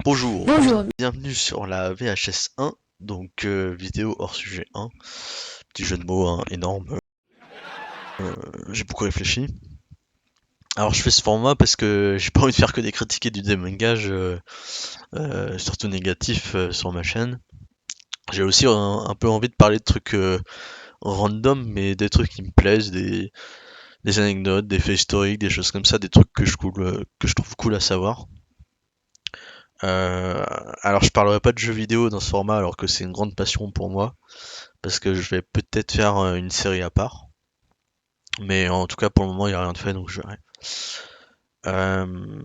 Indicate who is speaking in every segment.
Speaker 1: Bonjour,
Speaker 2: Bonjour.
Speaker 1: bienvenue sur la VHS 1, donc vidéo hors sujet 1. Petit jeu de mots hein, énorme, j'ai beaucoup réfléchi. Alors je fais ce format parce que j'ai pas envie de faire que des critiques et du démangage, surtout négatifs sur ma chaîne. J'ai aussi un peu envie de parler de trucs random, mais des trucs qui me plaisent, des anecdotes, des faits historiques, des choses comme ça, des trucs que je trouve cool à savoir. Euh, alors je parlerai pas de jeux vidéo dans ce format alors que c'est une grande passion pour moi. Parce que je vais peut-être faire une série à part. Mais en tout cas, pour le moment, il n'y a rien de fait, donc je verrai. Euh...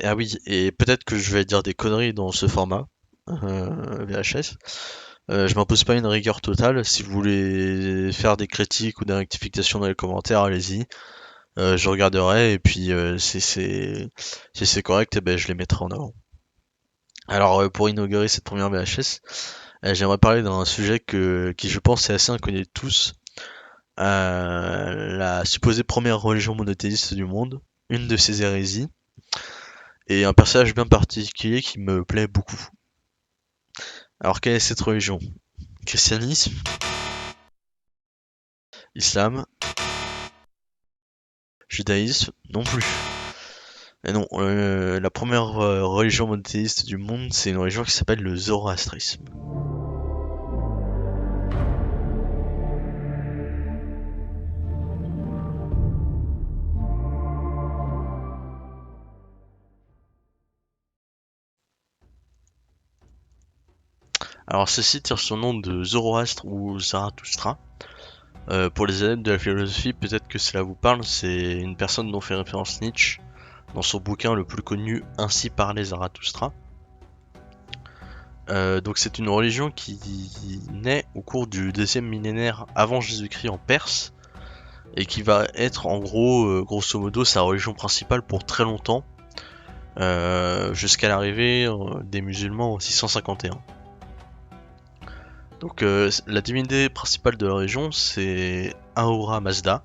Speaker 1: Ah oui, et peut-être que je vais dire des conneries dans ce format VHS. Je m'impose pas une rigueur totale. Si vous voulez faire des critiques ou des rectifications dans les commentaires, allez-y. Je regarderai et puis si c'est correct, eh ben, je les mettrai en avant. Alors pour inaugurer cette première VHS, j'aimerais parler d'un sujet qui je pense est assez inconnu de tous. La supposée première religion monothéiste du monde, une de ses hérésies, et un personnage bien particulier qui me plaît beaucoup. Alors quelle est cette religion? Christianisme? Islam? Judaïsme? Non plus. Et non, la première religion monothéiste du monde, c'est une religion qui s'appelle le zoroastrisme. Alors ceci tire son nom de Zoroastre ou Zarathustra. Pour les adeptes de la philosophie, peut-être que cela vous parle, c'est une personne dont fait référence Nietzsche dans son bouquin le plus connu, Ainsi parlait Zarathustra. Donc c'est une religion qui naît au cours du deuxième millénaire avant Jésus-Christ en Perse et qui va être en gros, grosso modo, sa religion principale pour très longtemps, jusqu'à l'arrivée des musulmans en 651. Donc la divinité principale de la région c'est Ahura Mazda.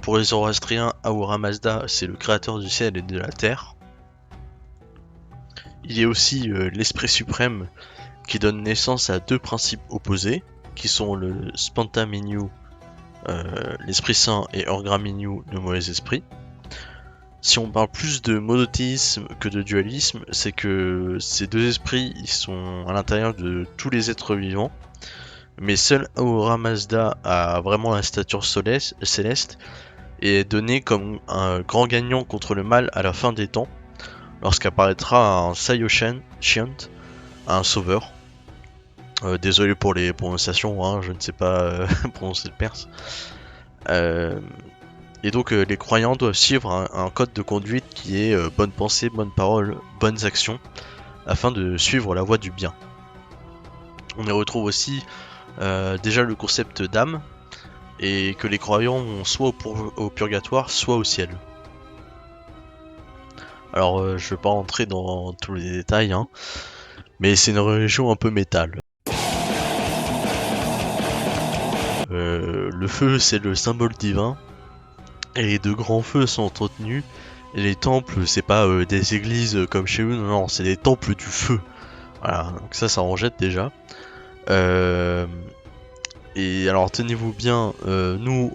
Speaker 1: Pour les Zoroastriens, Ahura Mazda c'est le créateur du ciel et de la terre. Il est aussi l'esprit suprême qui donne naissance à deux principes opposés, qui sont le Spanta Minyu, l'Esprit Saint, et Orgra Minyu, le mauvais esprit. Si on parle plus de monothéisme que de dualisme, c'est que ces deux esprits ils sont à l'intérieur de tous les êtres vivants, mais seul Ahura Mazda a vraiment la stature céleste et est donné comme un grand gagnant contre le mal à la fin des temps, lorsqu'apparaîtra un Sayoshan Shiant, un sauveur. Désolé pour les prononciations, hein, je ne sais pas prononcer le perse. Euh, et donc les croyants doivent suivre un code de conduite qui est bonne pensée, bonne parole, bonnes actions, afin de suivre la voie du bien. On y retrouve aussi déjà le concept d'âme, et que les croyants vont soit au purgatoire, soit au ciel. Alors je vais pas rentrer dans tous les détails, hein, mais c'est une religion un peu métal. Le feu c'est le symbole divin, et de grands feux sont entretenus. Et les temples, c'est pas des églises comme chez nous, non, c'est des temples du feu. Voilà, donc ça en jette déjà. Euh, et alors tenez-vous bien, nous,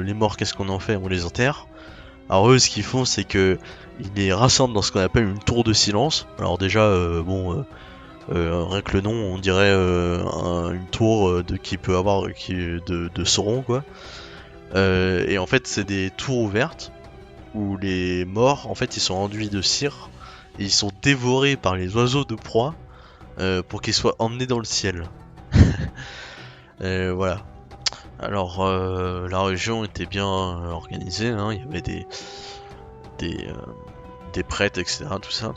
Speaker 1: les morts, qu'est-ce qu'on en fait? On les enterre. Alors eux, ce qu'ils font, c'est que ils les rassemblent dans ce qu'on appelle une tour de silence. Alors déjà, rien que le nom, on dirait une tour qui peut avoir de Sauron, quoi. Et en fait, c'est des tours ouvertes où les morts, en fait, ils sont enduits de cire et ils sont dévorés par les oiseaux de proie pour qu'ils soient emmenés dans le ciel. Voilà. Alors, la région était bien organisée, hein, il y avait des, euh, des prêtres, etc., tout ça.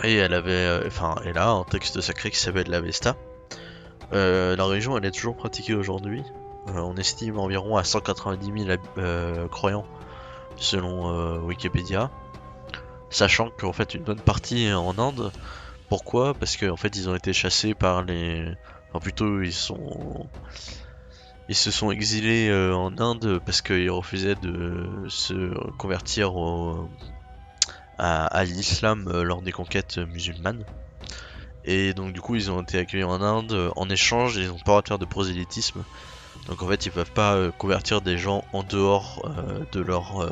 Speaker 1: Et elle avait, elle a un texte sacré qui s'appelle l'Avesta. La région, elle est toujours pratiquée aujourd'hui. On estime environ à 190 000 croyants selon Wikipédia. Sachant qu'en fait une bonne partie est en Inde. Pourquoi? Parce qu'en fait ils ont été chassés par les... Enfin plutôt ils se sont exilés en Inde parce qu'ils refusaient de se convertir à l'islam lors des conquêtes musulmanes. Et donc du coup ils ont été accueillis en Inde en échange, ils n'ont pas le droit de faire de prosélytisme. Donc en fait ils peuvent pas convertir des gens en dehors de leur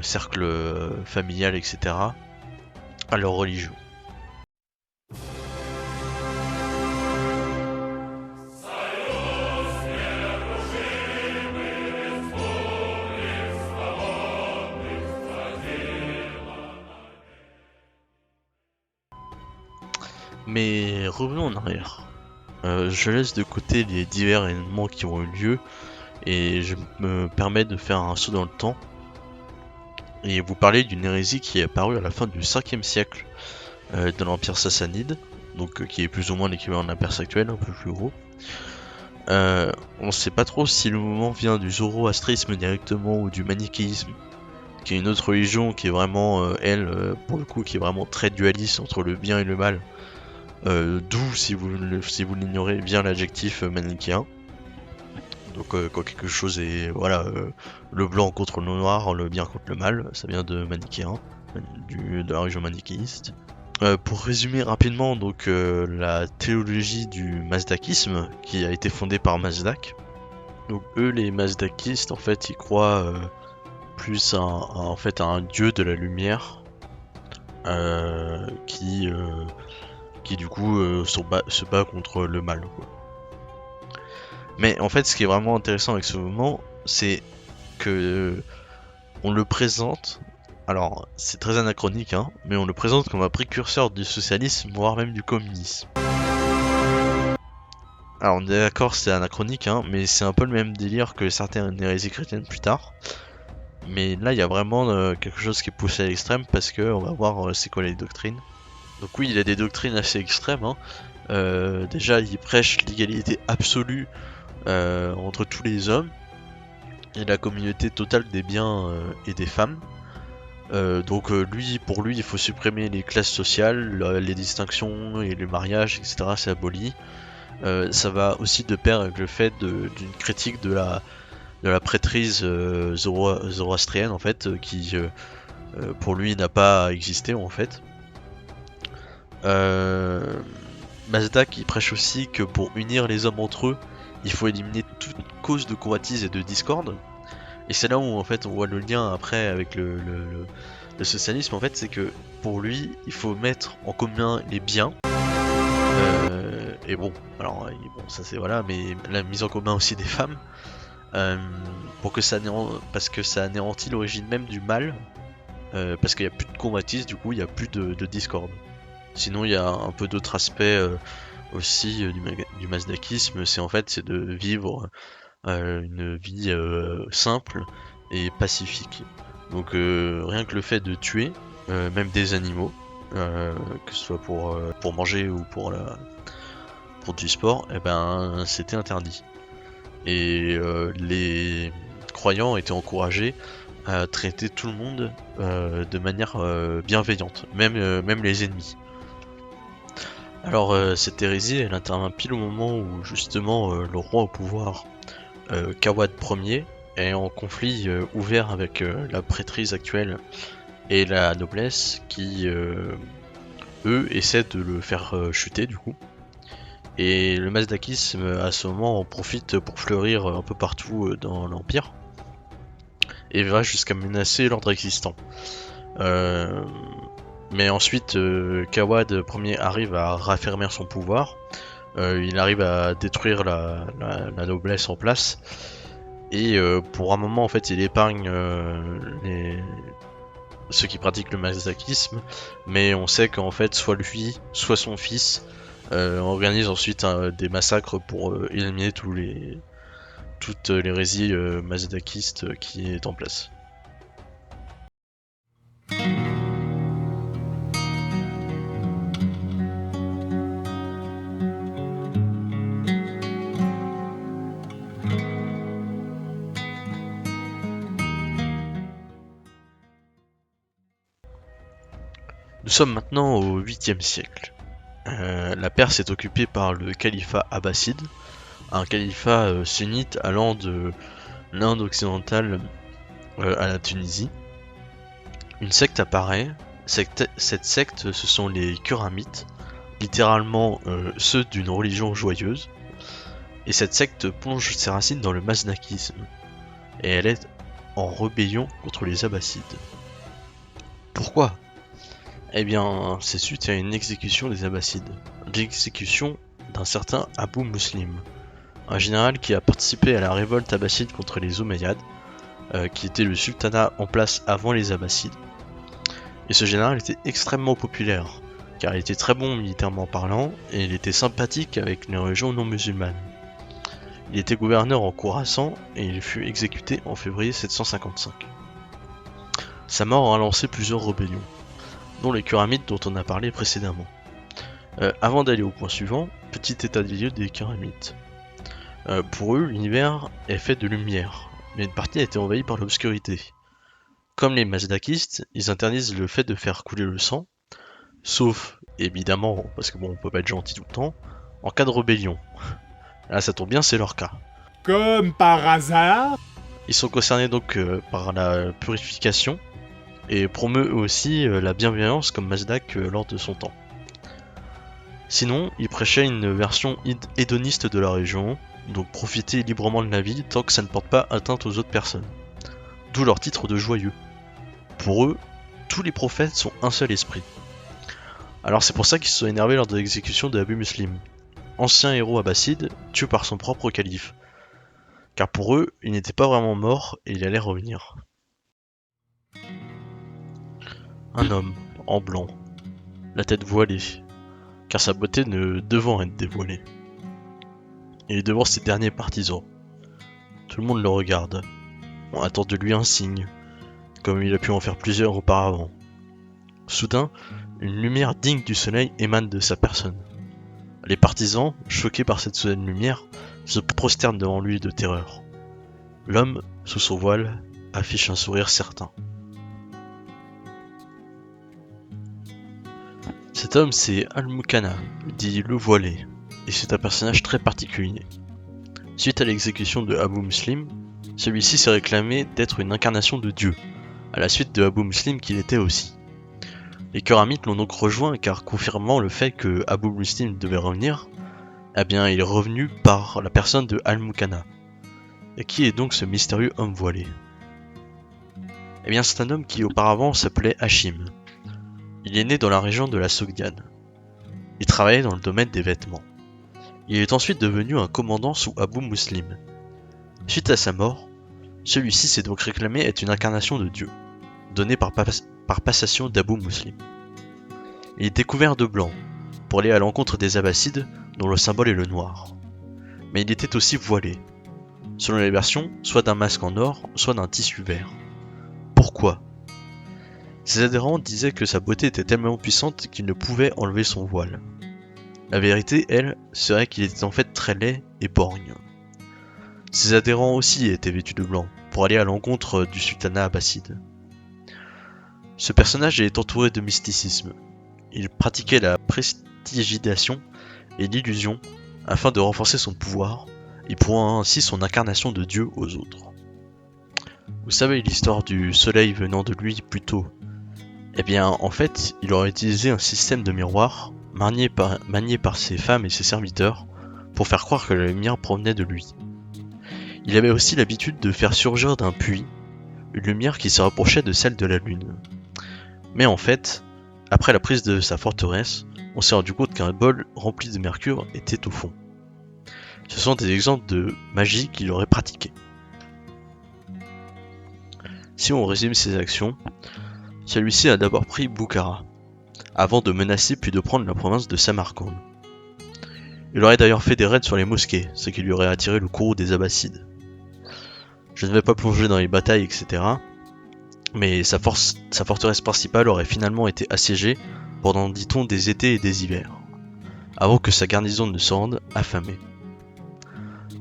Speaker 1: cercle familial, etc. à leur religion. Mais revenons en arrière. Je laisse de côté les divers événements qui ont eu lieu et je me permets de faire un saut dans le temps et vous parler d'une hérésie qui est apparue à la fin du 5e siècle de l'Empire sassanide, donc qui est plus ou moins l'équivalent d'un Perse actuel, un peu plus gros. On sait pas trop si le mouvement vient du zoroastrisme directement ou du manichéisme, qui est une autre religion qui est vraiment, pour le coup, qui est vraiment très dualiste entre le bien et le mal. D'où, si vous l'ignorez, vient l'adjectif manichéen. Donc quand quelque chose est, voilà, le blanc contre le noir, le bien contre le mal, ça vient de manichéen, de la religion manichéiste. Pour résumer rapidement, donc la théologie du mazdakisme qui a été fondée par Mazdak. Donc eux, les mazdakistes, en fait, ils croient plus en fait, à un dieu de la lumière qui du coup se bat contre le mal, quoi. Mais en fait, ce qui est vraiment intéressant avec ce mouvement, c'est que on le présente. Alors, c'est très anachronique, hein, mais on le présente comme un précurseur du socialisme, voire même du communisme. Alors, on est d'accord, c'est anachronique, hein, mais c'est un peu le même délire que certaines hérésies chrétiennes plus tard. Mais là, il y a vraiment quelque chose qui est poussé à l'extrême parce que on va voir c'est quoi les doctrines. Donc oui, il a des doctrines assez extrêmes, hein. Déjà, il prêche l'égalité absolue entre tous les hommes et la communauté totale des biens et des femmes. Donc pour lui, il faut supprimer les classes sociales, les distinctions et le mariage, etc. C'est aboli. Ça va aussi de pair avec le fait d'une critique de la prêtrise zoroastrienne en fait, qui pour lui n'a pas existé en fait. Mazda qui prêche aussi que pour unir les hommes entre eux, il faut éliminer toute cause de convoitise et de discorde. Et c'est là où en fait on voit le lien après avec le socialisme en fait, c'est que pour lui il faut mettre en commun les biens. Et bon, alors bon ça c'est voilà, mais la mise en commun aussi des femmes, pour que parce que ça anéantit l'origine même du mal, parce qu'il n'y a plus de convoitise, du coup il n'y a plus de discorde. Sinon il y a un peu d'autres aspects aussi du mazdakisme, c'est en fait c'est de vivre une vie simple et pacifique. Donc rien que le fait de tuer, même des animaux, que ce soit pour manger ou pour du sport, et ben c'était interdit. Et les croyants étaient encouragés à traiter tout le monde de manière bienveillante, même les ennemis. Alors cette hérésie, elle intervient pile au moment où justement le roi au pouvoir, Kawad Ier, est en conflit ouvert avec la prêtrise actuelle et la noblesse qui, eux, essaient de le faire chuter du coup. Et le mazdakisme à ce moment en profite pour fleurir un peu partout dans l'Empire et va jusqu'à menacer l'ordre existant. Mais ensuite, Kawad Ier arrive à raffermir son pouvoir. Il arrive à détruire la noblesse en place. Et pour un moment, en fait, il épargne ceux qui pratiquent le mazdakisme. Mais on sait qu'en fait, soit lui, soit son fils organise ensuite des massacres pour éliminer toute l'hérésie mazdakiste qui est en place. Nous sommes maintenant au 8e siècle. La Perse est occupée par le califat abbasside, un califat sunnite allant de l'Inde occidentale à la Tunisie. une secte apparaît. Cette secte, ce sont les Kuramites, littéralement ceux d'une religion joyeuse. Et cette secte plonge ses racines dans le mazdakisme. Et elle est en rébellion contre les Abbassides. Pourquoi? Eh bien, c'est suite à une exécution des Abbassides. L'exécution d'un certain Abu Muslim, un général qui a participé à la révolte abbasside contre les Omeyyades, qui était le sultanat en place avant les Abbassides. Et ce général était extrêmement populaire, car il était très bon militairement parlant, et il était sympathique avec les religions non musulmanes. Il était gouverneur en Khourasan, et il fut exécuté en février 755. Sa mort a lancé plusieurs rébellions, dont les Kuramites dont on a parlé précédemment. Avant d'aller au point suivant, petit état des lieux des Kuramites. Pour eux, l'univers est fait de lumière, mais une partie a été envahie par l'obscurité. Comme les mazdakistes, ils interdisent le fait de faire couler le sang, sauf, évidemment, parce que bon, on peut pas être gentil tout le temps, en cas de rébellion. Là, ça tombe bien, c'est leur cas.
Speaker 2: Comme par hasard.
Speaker 1: Ils sont concernés donc par la purification, et promeut aussi la bienveillance comme Mazdak lors de son temps. Sinon, ils prêchaient une version hédoniste de la région, donc profiter librement de la vie tant que ça ne porte pas atteinte aux autres personnes. D'où leur titre de joyeux. Pour eux, tous les prophètes sont un seul esprit. Alors c'est pour ça qu'ils se sont énervés lors de l'exécution de Abu Muslim, ancien héros abbasside tué par son propre calife. Car pour eux, il n'était pas vraiment mort et il allait revenir. Un homme, en blanc, la tête voilée, car sa beauté ne devant être dévoilée. Il est devant ses derniers partisans. Tout le monde le regarde. On attend de lui un signe, comme il a pu en faire plusieurs auparavant. Soudain, une lumière digne du soleil émane de sa personne. Les partisans, choqués par cette soudaine lumière, se prosternent devant lui de terreur. L'homme, sous son voile, affiche un sourire certain. Cet homme, c'est Al-Mukana, dit le voilé, et c'est un personnage très particulier. Suite à l'exécution de Abu Muslim, celui-ci s'est réclamé d'être une incarnation de Dieu, à la suite de Abu Muslim qu'il était aussi. Les Kuramites l'ont donc rejoint car confirmant le fait que Abu Muslim devait revenir, eh bien il est revenu par la personne de Al-Mukana. Et qui est donc ce mystérieux homme voilé? Eh bien c'est un homme qui auparavant s'appelait Hashim. Il est né dans la région de la Sogdiane. Il travaillait dans le domaine des vêtements. Il est ensuite devenu un commandant sous Abu Muslim. Suite à sa mort, celui-ci s'est donc réclamé être une incarnation de Dieu, donnée par passation d'Abu Muslim. Il était couvert de blanc, pour aller à l'encontre des Abbassides, dont le symbole est le noir. Mais il était aussi voilé, selon les versions, soit d'un masque en or, soit d'un tissu vert. Pourquoi? Ses adhérents disaient que sa beauté était tellement puissante qu'il ne pouvait enlever son voile. La vérité, elle, serait qu'il était en fait très laid et borgne. Ses adhérents aussi étaient vêtus de blanc, pour aller à l'encontre du sultanat abbasside. Ce personnage est entouré de mysticisme. Il pratiquait la prestigitation et l'illusion afin de renforcer son pouvoir et prouvant ainsi son incarnation de Dieu aux autres. Vous savez l'histoire du soleil venant de lui plus tôt. Eh bien, en fait, il aurait utilisé un système de miroir manié par ses femmes et ses serviteurs pour faire croire que la lumière provenait de lui. Il avait aussi l'habitude de faire surgir d'un puits une lumière qui se rapprochait de celle de la lune. Mais en fait, après la prise de sa forteresse, on s'est rendu compte qu'un bol rempli de mercure était au fond. Ce sont des exemples de magie qu'il aurait pratiquée. Si on résume ses actions, celui-ci a d'abord pris Boukhara, avant de menacer puis de prendre la province de Samarcande. Il aurait d'ailleurs fait des raids sur les mosquées, ce qui lui aurait attiré le courroux des Abbassides. Je ne vais pas plonger dans les batailles, etc. Mais sa forteresse principale aurait finalement été assiégée pendant, dit-on, des étés et des hivers, avant que sa garnison ne se rende affamée.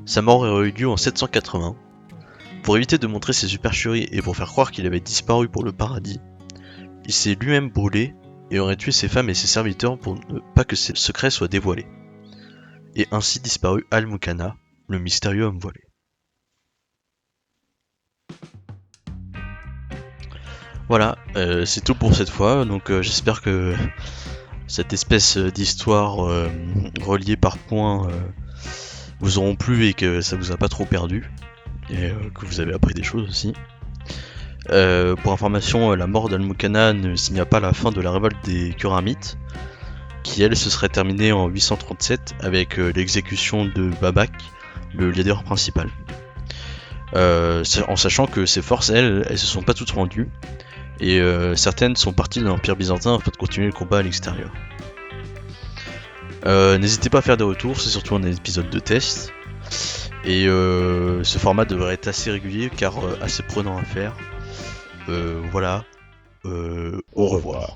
Speaker 1: Sa mort aurait eu lieu en 780. Pour éviter de montrer ses supercheries et pour faire croire qu'il avait disparu pour le paradis, il s'est lui-même brûlé et aurait tué ses femmes et ses serviteurs pour ne pas que ses secrets soient dévoilés. Et ainsi disparu Al-Mukana, le mystérieux homme voilé. Voilà, c'est tout pour cette fois, donc j'espère que cette espèce d'histoire reliée par points vous auront plu et que ça vous a pas trop perdu, et que vous avez appris des choses aussi. Pour information, la mort d'Al-Mukana ne signa pas la fin de la révolte des Kuramites, qui elle se serait terminée en 837 avec l'exécution de Babak, le leader principal. En sachant que ces forces, elles se sont pas toutes rendues, et certaines sont parties de l'Empire byzantin afin de continuer le combat à l'extérieur. N'hésitez pas à faire des retours, c'est surtout un épisode de test, et ce format devrait être assez régulier car assez prenant à faire. Voilà, au revoir.